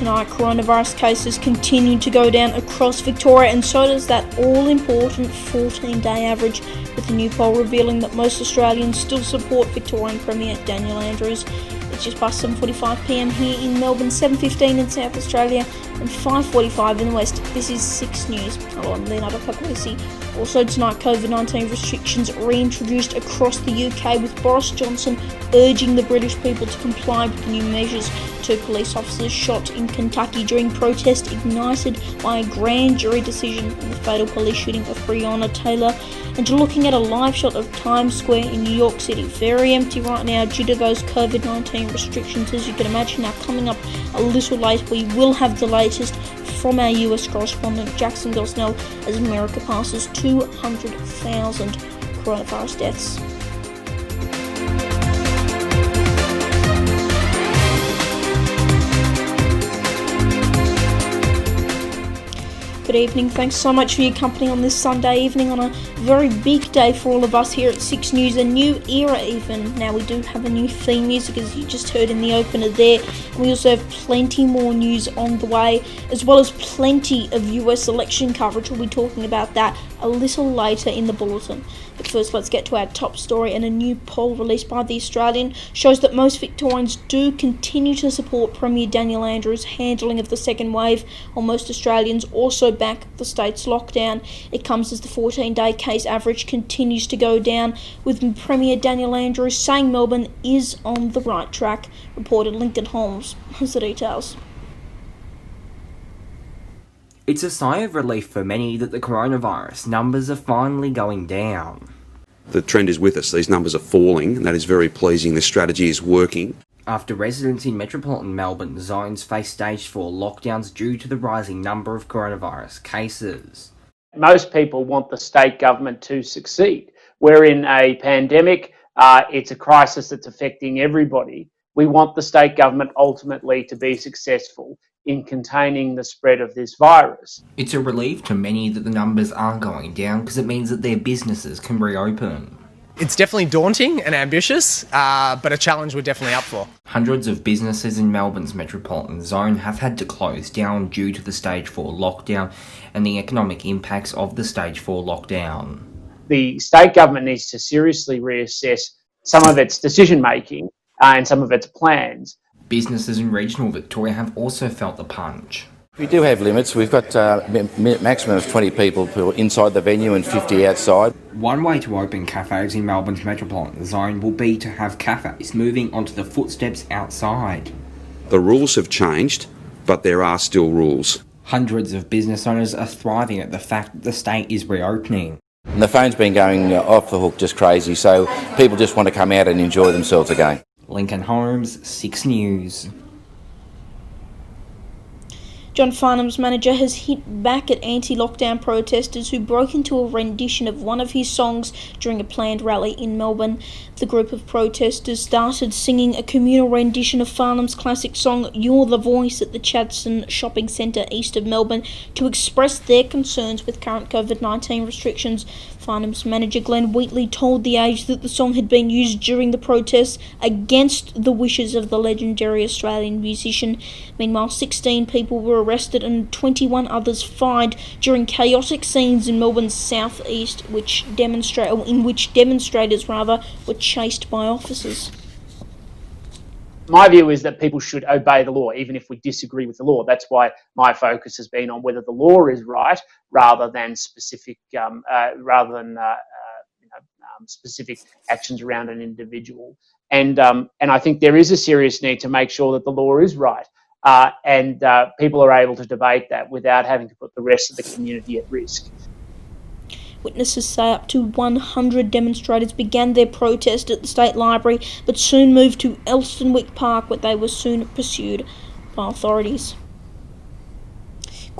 Tonight, coronavirus cases continue to go down across Victoria, and so does that all-important 14-day average, with a new poll revealing that most Australians still support Victorian Premier Daniel Andrews. It's just past 7:45pm here in Melbourne, 7:15 in South Australia, and 5:45 in the West. This is 6 News. Hello, I'm Leonardo. Also tonight, COVID-19 restrictions reintroduced across the UK, with Boris Johnson urging the British people to comply with the new measures. 2 police officers shot in Kentucky during protest ignited by a grand jury decision in the fatal police shooting of Breonna Taylor. And looking at a live shot of Times Square in New York City, very empty right now due to those COVID-19 restrictions, as you can imagine. Now, coming up a little later, we will have the latest from our US correspondent Jackson Gosnell as America passes 200,000 coronavirus deaths. Good evening. Thanks so much for your company on this Sunday evening, on a very big day for all of us here at 6 News, a new era even. Now, we do have a new theme music, as you just heard in the opener there, and we also have plenty more news on the way, as well as plenty of US election coverage. We'll be talking about that a little later in the bulletin. But first, let's get to our top story. And a new poll released by The Australian shows that most Victorians do continue to support Premier Daniel Andrews' handling of the second wave, while most Australians also back the state's lockdown. It comes as the 14-day case average continues to go down, with Premier Daniel Andrews saying Melbourne is on the right track. Reporter Lincoln Holmes has the details. It's a sigh of relief for many that the coronavirus numbers are finally going down. The trend is with us. These numbers are falling, and that is very pleasing. The strategy is working. After residents in metropolitan Melbourne zones face stage 4 lockdowns due to the rising number of coronavirus cases. Most people want the state government to succeed. We're in a pandemic. It's a crisis that's affecting everybody. We want the state government ultimately to be successful in containing the spread of this virus. It's a relief to many that the numbers are going down, because it means that their businesses can reopen. It's definitely daunting and ambitious, but a challenge we're definitely up for. Hundreds of businesses in Melbourne's metropolitan zone have had to close down due to the stage 4 lockdown and the economic impacts of the stage 4 lockdown. The state government needs to seriously reassess some of its decision making and some of its plans. Businesses in regional Victoria have also felt the punch. We do have limits. We've got a maximum of 20 people inside the venue and 50 outside. One way to open cafes in Melbourne's metropolitan zone will be to have cafes moving onto the footsteps outside. The rules have changed, but there are still rules. Hundreds of business owners are thriving at the fact that the state is reopening. And the phone's been going off the hook just crazy, so people just want to come out and enjoy themselves again. Lincoln Holmes, 6 News. John Farnham's manager has hit back at anti-lockdown protesters who broke into a rendition of one of his songs during a planned rally in Melbourne. The group of protesters started singing a communal rendition of Farnham's classic song You're the Voice at the Chadstone Shopping Centre east of Melbourne to express their concerns with current COVID-19 restrictions. Farnham's manager Glenn Wheatley told The Age that the song had been used during the protests against the wishes of the legendary Australian musician. Meanwhile, 16 people were arrested and 21 others fined during chaotic scenes in Melbourne's southeast, in which demonstrators were chased by officers. My view is that people should obey the law, even if we disagree with the law. That's why my focus has been on whether the law is right, rather than specific, specific actions around an individual. And I think there is a serious need to make sure that the law is right, and people are able to debate that without having to put the rest of the community at risk. Witnesses say up to 100 demonstrators began their protest at the State Library, but soon moved to Elsternwick Park, where they were soon pursued by authorities.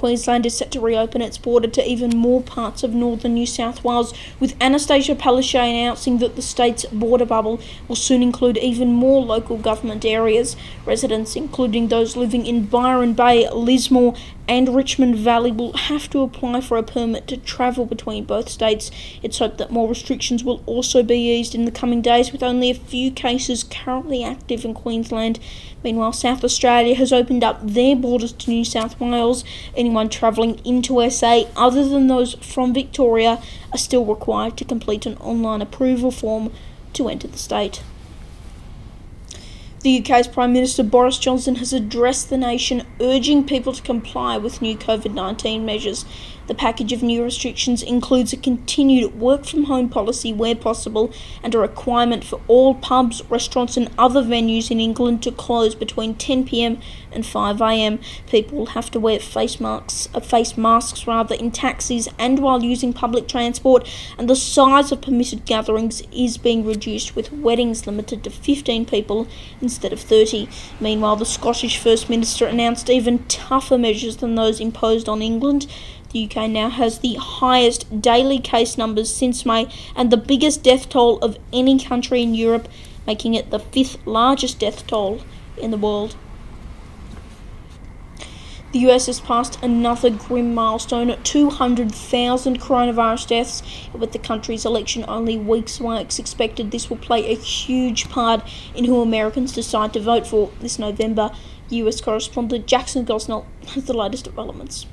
Queensland is set to reopen its border to even more parts of northern New South Wales, with Anastasia Palaszczuk announcing that the state's border bubble will soon include even more local government areas. Residents, including those living in Byron Bay, Lismore and Richmond Valley, will have to apply for a permit to travel between both states. It's hoped that more restrictions will also be eased in the coming days, with only a few cases currently active in Queensland. Meanwhile, South Australia has opened up their borders to New South Wales. Anyone travelling into SA other than those from Victoria are still required to complete an online approval form to enter the state. The UK's Prime Minister Boris Johnson has addressed the nation, urging people to comply with new COVID-19 measures. The package of new restrictions includes a continued work-from-home policy where possible and a requirement for all pubs, restaurants and other venues in England to close between 10 p.m. and 5 a.m. People will have to wear face masks in taxis and while using public transport, and the size of permitted gatherings is being reduced, with weddings limited to 15 people instead of 30. Meanwhile, the Scottish First Minister announced even tougher measures than those imposed on England. The UK now has the highest daily case numbers since May and the biggest death toll of any country in Europe, making it the 5th largest death toll in the world. The US has passed another grim milestone at 200,000 coronavirus deaths. With the country's election only weeks away, it's expected this will play a huge part in who Americans decide to vote for this November. US correspondent Jackson Gosnell has the latest developments.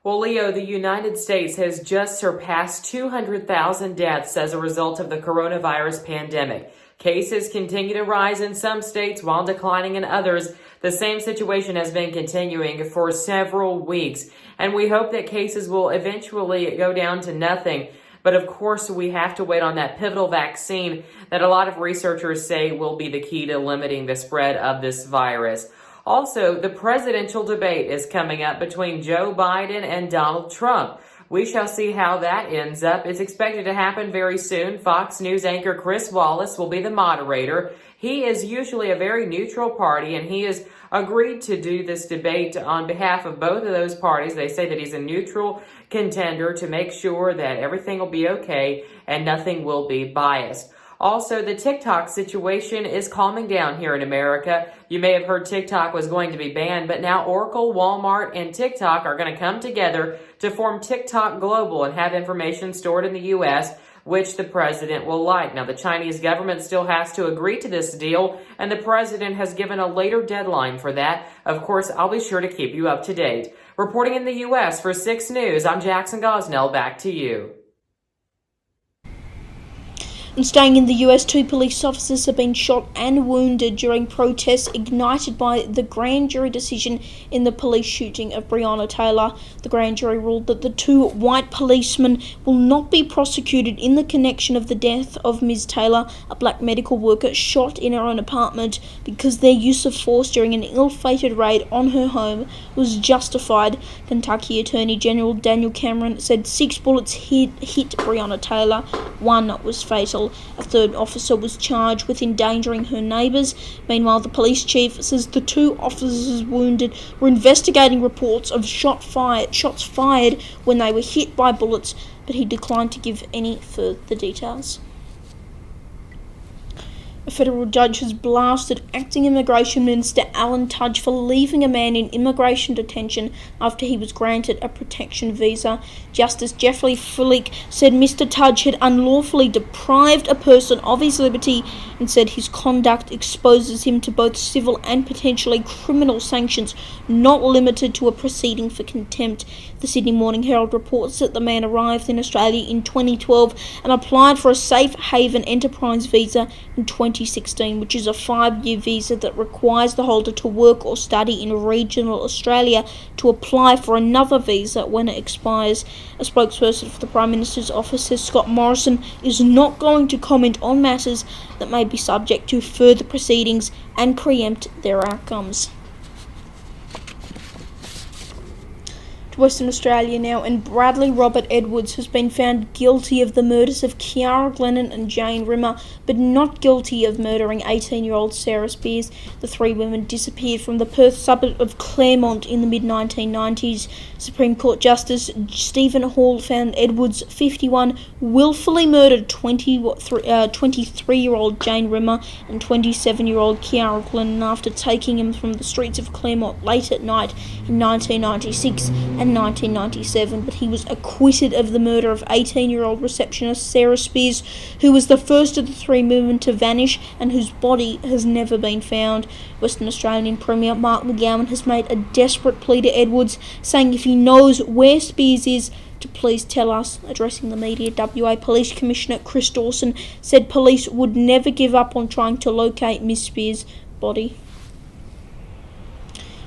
Well, Leo, the United States has just surpassed 200,000 deaths as a result of the coronavirus pandemic. Cases continue to rise in some states while declining in others. The same situation has been continuing for several weeks, and we hope that cases will eventually go down to nothing. But of course, we have to wait on that pivotal vaccine that a lot of researchers say will be the key to limiting the spread of this virus. Also, the presidential debate is coming up between Joe Biden and Donald Trump. We shall see how that ends up. It's expected to happen very soon. Fox News anchor Chris Wallace will be the moderator. He is usually a very neutral party, and he has agreed to do this debate on behalf of both of those parties. They say that he's a neutral contender to make sure that everything will be okay and nothing will be biased. Also, the TikTok situation is calming down here in America. You may have heard TikTok was going to be banned, but now Oracle, Walmart, and TikTok are going to come together to form TikTok Global and have information stored in the U.S., which the president will like. Now, the Chinese government still has to agree to this deal, and the president has given a later deadline for that. Of course, I'll be sure to keep you up to date. Reporting in the U.S. for 6 News, I'm Jackson Gosnell. Back to you. And staying in the US, 2 police officers have been shot and wounded during protests ignited by the grand jury decision in the police shooting of Breonna Taylor. The grand jury ruled that the 2 white policemen will not be prosecuted in the connection of the death of Ms. Taylor, a black medical worker shot in her own apartment, because their use of force during an ill-fated raid on her home was justified. Kentucky Attorney General Daniel Cameron said 6 bullets hit Breonna Taylor. 1 was fatal. A 3rd officer was charged with endangering her neighbours. Meanwhile, the police chief says the 2 officers wounded were investigating reports of shots fired when they were hit by bullets, but he declined to give any further details. A federal judge has blasted Acting Immigration Minister Alan Tudge for leaving a man in immigration detention after he was granted a protection visa. Justice Jeffrey Fullick said Mr. Tudge had unlawfully deprived a person of his liberty and said his conduct exposes him to both civil and potentially criminal sanctions, not limited to a proceeding for contempt. The Sydney Morning Herald reports that the man arrived in Australia in 2012 and applied for a Safe Haven Enterprise visa in 2016, which is a 5-year visa that requires the holder to work or study in regional Australia to apply for another visa when it expires. A spokesperson for the Prime Minister's office says Scott Morrison is not going to comment on matters that may be subject to further proceedings and preempt their outcomes. to Western Australia now, and Bradley Robert Edwards has been found guilty of the murders of Kiara Glennon and Jane Rimmer, but not guilty of murdering 18-year-old Sarah Spears. The three women disappeared from the Perth suburb of Claremont in the mid-1990s. Supreme Court Justice Stephen Hall found Edwards, 51, willfully murdered 23-year-old Jane Rimmer and 27-year-old Kiara Glennon after taking him from the streets of Claremont late at night in 1996 and 1997, but he was acquitted of the murder of 18-year-old receptionist Sarah Spears, who was the first of the three women to vanish and whose body has never been found. Western Australian Premier Mark McGowan has made a desperate plea to Edwards, saying if he knows where Spears is, to please tell us. Addressing the media, WA Police Commissioner Chris Dawson said police would never give up on trying to locate Miss Spears' body.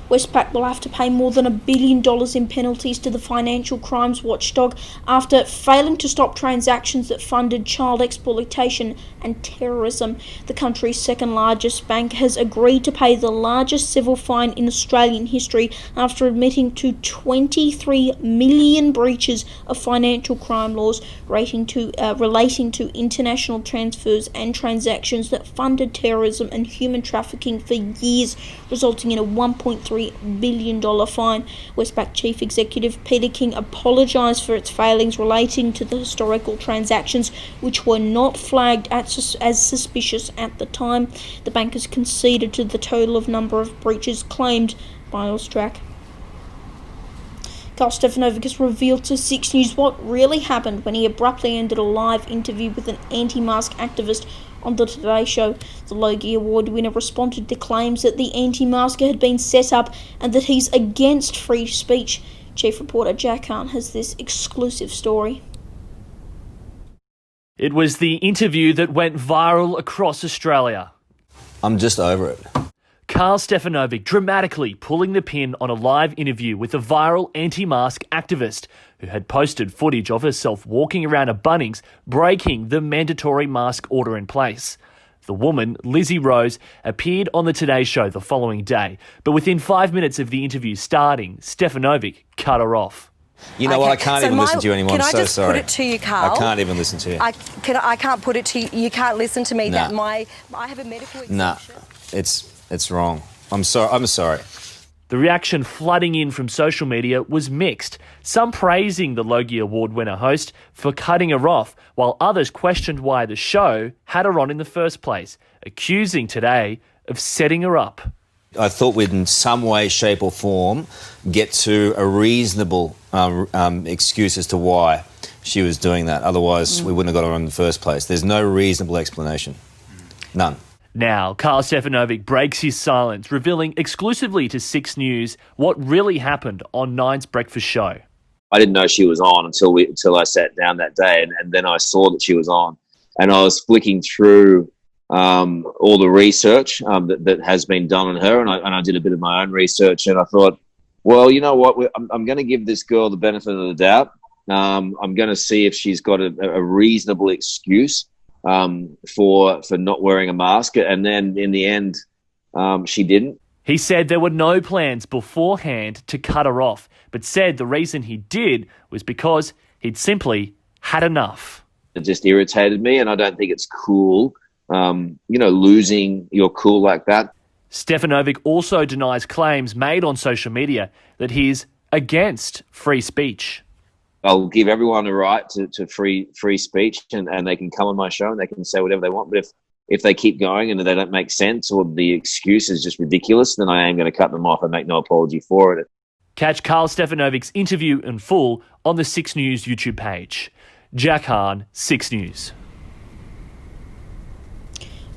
Westpac will have to pay more than $1 billion in penalties to the financial crimes watchdog after failing to stop transactions that funded child exploitation and terrorism. The country's second largest bank has agreed to pay the largest civil fine in Australian history after admitting to 23 million breaches of financial crime laws relating to international transfers and transactions that funded terrorism and human trafficking for years, resulting in a $1.3 billion fine. Westpac Chief Executive Peter King apologised for its failings relating to the historical transactions, which were not flagged as suspicious at the time. The bank has conceded to the total of number of breaches claimed by Austrac. Karl Stefanovic has revealed to 6 News what really happened when he abruptly ended a live interview with an anti-mask activist on the Today Show. The Logie Award winner responded to claims that the anti-masker had been set up and that he's against free speech. Chief reporter Jack Hahn has this exclusive story. It was the interview that went viral across Australia. I'm just over it. Karl Stefanovic dramatically pulling the pin on a live interview with a viral anti-mask activist who had posted footage of herself walking around a Bunnings breaking the mandatory mask order in place. The woman, Lizzie Rose, appeared on the Today Show the following day, but within 5 minutes of the interview starting, Stefanovic cut her off. You know what? I can't even listen to you anymore. Can I'm I so just sorry. put it to you, Karl? I can't even listen to you. I can't put it to you. You can't listen to me. Nah. That I have a medical exemption. Nah, it's wrong. I'm sorry. The reaction flooding in from social media was mixed, some praising the Logie Award winner host for cutting her off, while others questioned why the show had her on in the first place, accusing Today of setting her up. I thought we'd in some way, shape or form get to a reasonable excuse as to why she was doing that. Otherwise, we wouldn't have got her on in the first place. There's no reasonable explanation. None. Now, Karl Stefanovic breaks his silence, revealing exclusively to 6 News what really happened on Nine's breakfast show. I didn't know she was on until I sat down that day, and then I saw that she was on. And I was flicking through all the research that has been done on her, and I did a bit of my own research, and I thought, well, you know what, I'm going to give this girl the benefit of the doubt. I'm going to see if she's got a reasonable excuse for not wearing a mask, and then in the end, she didn't. He said there were no plans beforehand to cut her off, but said the reason he did was because he'd simply had enough. It just irritated me, and I don't think it's cool, losing your cool like that. Stefanovic also denies claims made on social media that he's against free speech. I'll give everyone a right to free speech, and they can come on my show and they can say whatever they want. But if they keep going and they don't make sense or the excuse is just ridiculous, then I am going to cut them off and make no apology for it. Catch Karl Stefanovic's interview in full on the 6 News YouTube page. Jack Hahn, 6 News.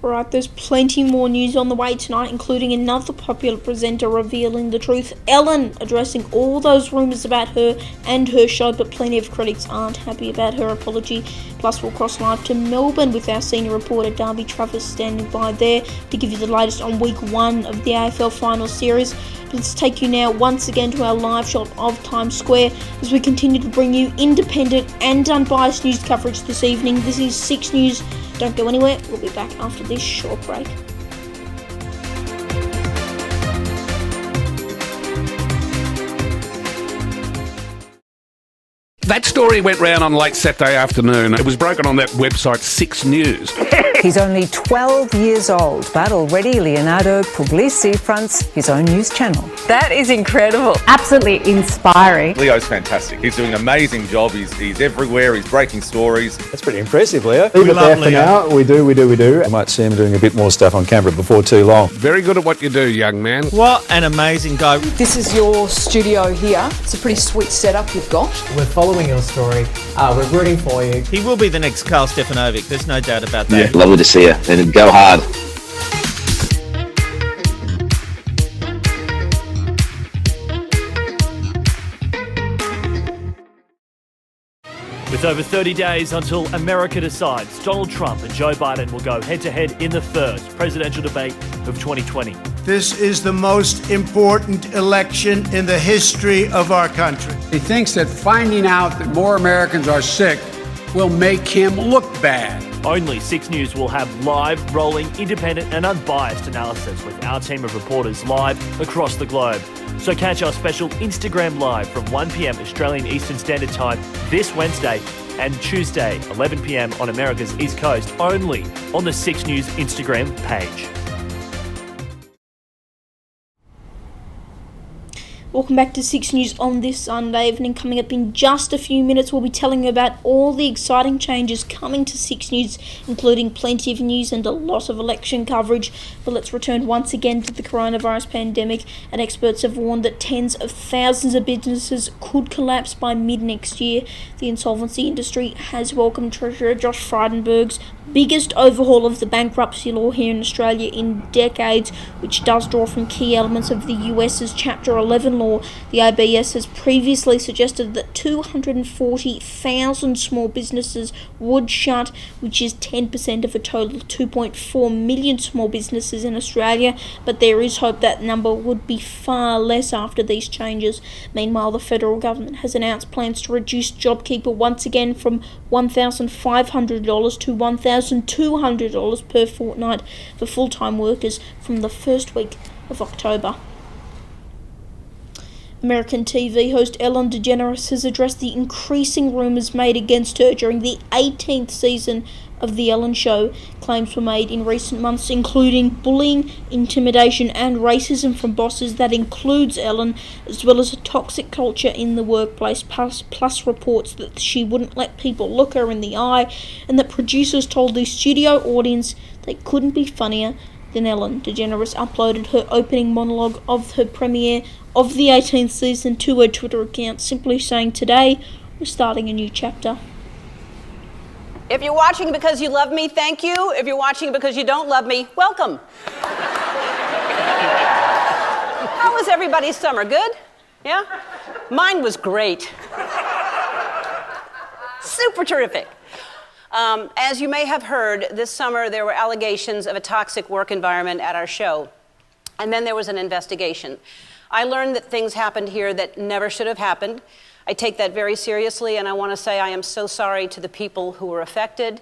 Alright, there's plenty more news on the way tonight, including another popular presenter revealing the truth. Ellen addressing all those rumours about her and her show, but plenty of critics aren't happy about her apology. Plus, we'll cross live to Melbourne with our senior reporter Darby Travers standing by there to give you the latest on week 1 of the AFL Final Series. Let's take you now once again to our live shot of Times Square as we continue to bring you independent and unbiased news coverage this evening. This is 6 News. Don't go anywhere. We'll be back after this short break. That story went round on late Saturday afternoon. It was broken on that website 6 News. He's only 12 years old, but already Leonardo Puglisi fronts his own news channel. That is incredible. Absolutely inspiring. Leo's fantastic. He's doing an amazing job. He's everywhere. He's breaking stories. That's pretty impressive, Leo. We love Leo. Now. We do. I might see him doing a bit more stuff on camera before too long. Very good at what you do, young man. What an amazing guy. This is your studio here. It's a pretty sweet setup you've got. We're following your story. We're rooting for you. He will be the next Karl Stefanovic. There's no doubt about that. Yeah, lovely to see you. And go hard. With over 30 days until America decides, Donald Trump and Joe Biden will go head-to-head in the first presidential debate of 2020. This is the most important election in the history of our country. He thinks that finding out that more Americans are sick will make him look bad. Only 6 News will have live, rolling, independent and unbiased analysis with our team of reporters live across the globe. So catch our special Instagram Live from 1 p.m. Australian Eastern Standard Time this Wednesday and Tuesday, 11 p.m. on America's East Coast, only on the 6 News Instagram page. Welcome back to 6 News on this Sunday evening. Coming up in just a few minutes, we'll be telling you about all the exciting changes coming to 6 News, including plenty of news and a lot of election coverage. But let's return once again to the coronavirus pandemic, and experts have warned that tens of thousands of businesses could collapse by mid-next year. The insolvency industry has welcomed Treasurer Josh Frydenberg's biggest overhaul of the bankruptcy law here in Australia in decades, which does draw from key elements of the US's Chapter 11 law. The ABS has previously suggested that 240,000 small businesses would shut, which is 10% of a total of 2.4 million small businesses in Australia, but there is hope that number would be far less after these changes. Meanwhile, the federal government has announced plans to reduce JobKeeper once again from $1,500 to $1,200 per fortnight for full-time workers from the first week of October. American TV host Ellen DeGeneres has addressed the increasing rumours made against her during the 18th season of The Ellen Show. Claims were made in recent months, including bullying, intimidation and racism from bosses that includes Ellen, as well as a toxic culture in the workplace, plus reports that she wouldn't let people look her in the eye, and that producers told the studio audience they couldn't be funnier than Ellen. DeGeneres uploaded her opening monologue of her premiere of the 18th season to her Twitter account, simply saying, "Today, we're starting a new chapter." If you're watching because you love me, thank you. If you're watching because you don't love me, welcome. How was everybody's summer? Good? Yeah? Mine was great. Super terrific. As you may have heard, this summer there were allegations of a toxic work environment at our show. And then there was an investigation. I learned that things happened here that never should have happened. I take that very seriously, and I want to say I am so sorry to the people who were affected.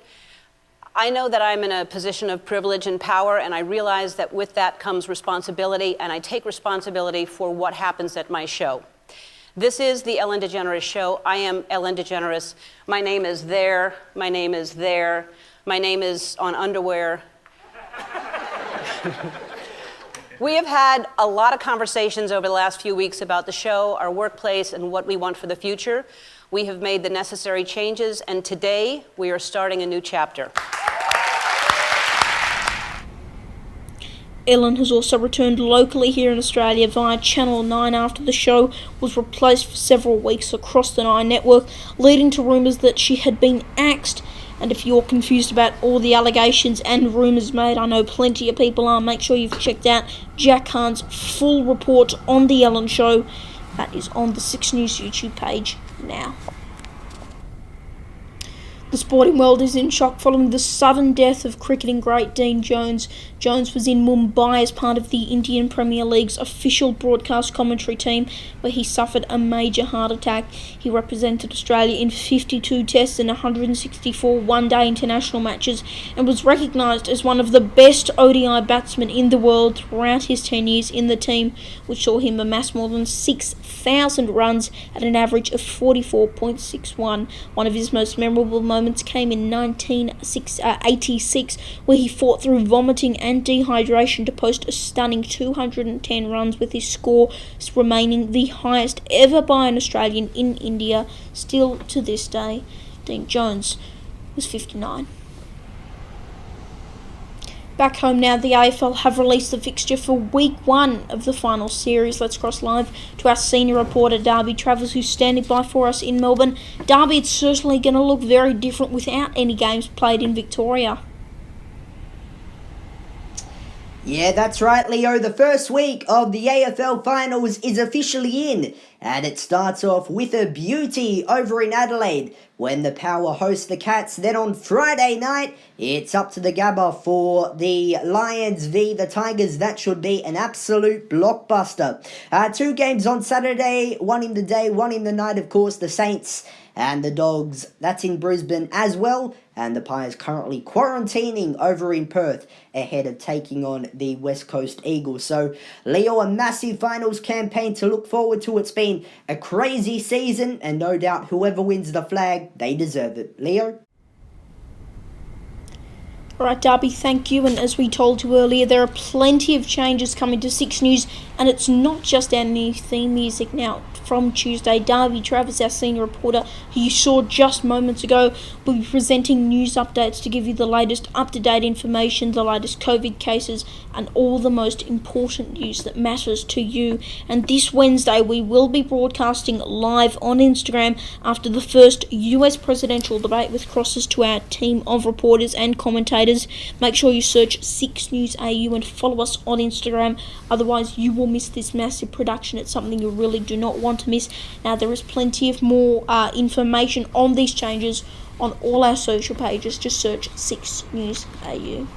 I know that I'm in a position of privilege and power, and I realize that with that comes responsibility, and I take responsibility for what happens at my show. This is the Ellen DeGeneres Show. I am Ellen DeGeneres. My name is there. My name is there. My name is on underwear. We have had a lot of conversations over the last few weeks about the show, our workplace, and what we want for the future. We have made the necessary changes, and today we are starting a new chapter. Ellen has also returned locally here in Australia via Channel 9 after the show was replaced for several weeks across the 9 network, leading to rumours that she had been axed. And if you're confused about all the allegations and rumours made, I know plenty of people are, make sure you've checked out Jack Hahn's full report on The Ellen Show. That is on the 6 News YouTube page now. The sporting world is in shock following the sudden death of cricketing great Dean Jones. Jones was in Mumbai as part of the Indian Premier League's official broadcast commentary team, where he suffered a major heart attack. He represented Australia in 52 tests and 164 one-day international matches, and was recognised as one of the best ODI batsmen in the world throughout his 10 years in the team, which saw him amass more than 6,000 runs at an average of 44.61. One of his most memorable moments came in 1986, where he fought through vomiting and dehydration to post a stunning 210 runs, with his score remaining the highest ever by an Australian in India. Still to this day, Dean Jones was 59. Back home now, the AFL have released the fixture for week 1 of the final series. Let's cross live to our senior reporter, Darby Travers, who's standing by for us in Melbourne. Darby, it's certainly going to look very different without any games played in Victoria. Yeah, that's right, Leo. The first week of the AFL Finals is officially in, and it starts off with a beauty over in Adelaide when the Power host the Cats. Then on Friday night, it's up to the Gabba for the Lions v the Tigers. That should be an absolute blockbuster. 2 games on Saturday, one in the day, one in the night, of course, the Saints and the Dogs. That's in Brisbane as well. And the Pies currently quarantining over in Perth ahead of taking on the West Coast Eagles. So, Leo, a massive finals campaign to look forward to. It's been a crazy season, and no doubt whoever wins the flag, they deserve it. Leo? Alright, Darby, thank you. And as we told you earlier, there are plenty of changes coming to 6 News, and it's not just our new theme music now. From Tuesday, Darby Travers, our senior reporter, who you saw just moments ago, will be presenting news updates to give you the latest up-to-date information, the latest COVID cases, and all the most important news that matters to you. And this Wednesday, we will be broadcasting live on Instagram after the first US presidential debate, with crosses to our team of reporters and commentators. Make sure you search 6 News AU and follow us on Instagram, otherwise you will miss this massive production. It's something you really do not want to miss. Now, there is plenty of more information on these changes on all our social pages. Just search 6 News AU.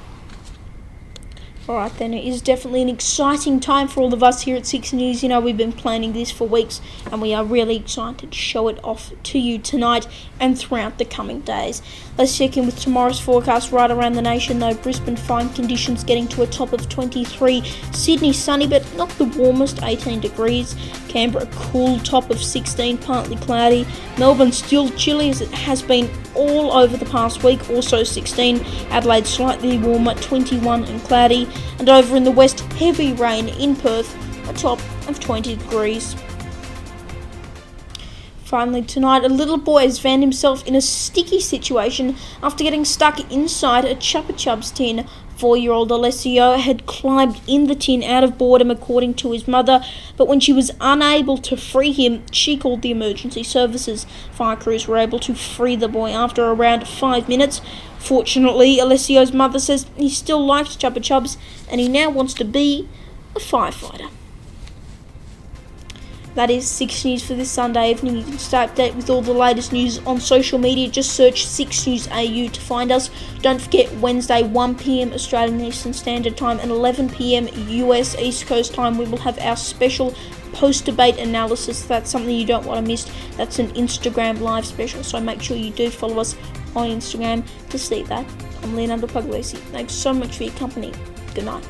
Alright then, it is definitely an exciting time for all of us here at 6 News. You know, we've been planning this for weeks, and we are really excited to show it off to you tonight and throughout the coming days. Let's check in with tomorrow's forecast right around the nation though. Brisbane, fine conditions getting to a top of 23. Sydney, sunny but not the warmest, 18 degrees. Canberra, cool top of 16, partly cloudy. Melbourne, still chilly as it has been all over the past week, also 16. Adelaide, slightly warmer, 21 and cloudy. And over in the west, heavy rain in Perth, a top of 20 degrees. Finally tonight, a little boy has found himself in a sticky situation after getting stuck inside a Chupa Chups tin. 4-year-old Alessio had climbed in the tin out of boredom, according to his mother, but when she was unable to free him, she called the emergency services. Fire crews were able to free the boy after around 5 minutes. Fortunately, Alessio's mother says he still likes Chupa Chups and he now wants to be a firefighter. That is 6 News for this Sunday evening. You can stay updated with all the latest news on social media. Just search 6 News AU to find us. Don't forget, Wednesday 1 PM Australian Eastern Standard Time and 11 PM US East Coast Time, we will have our special post-debate analysis. That's something you don't want to miss. That's an Instagram live special, so make sure you do follow us on Instagram to see that. I'm Leonardo Puglisi. Thanks so much for your company. Good night.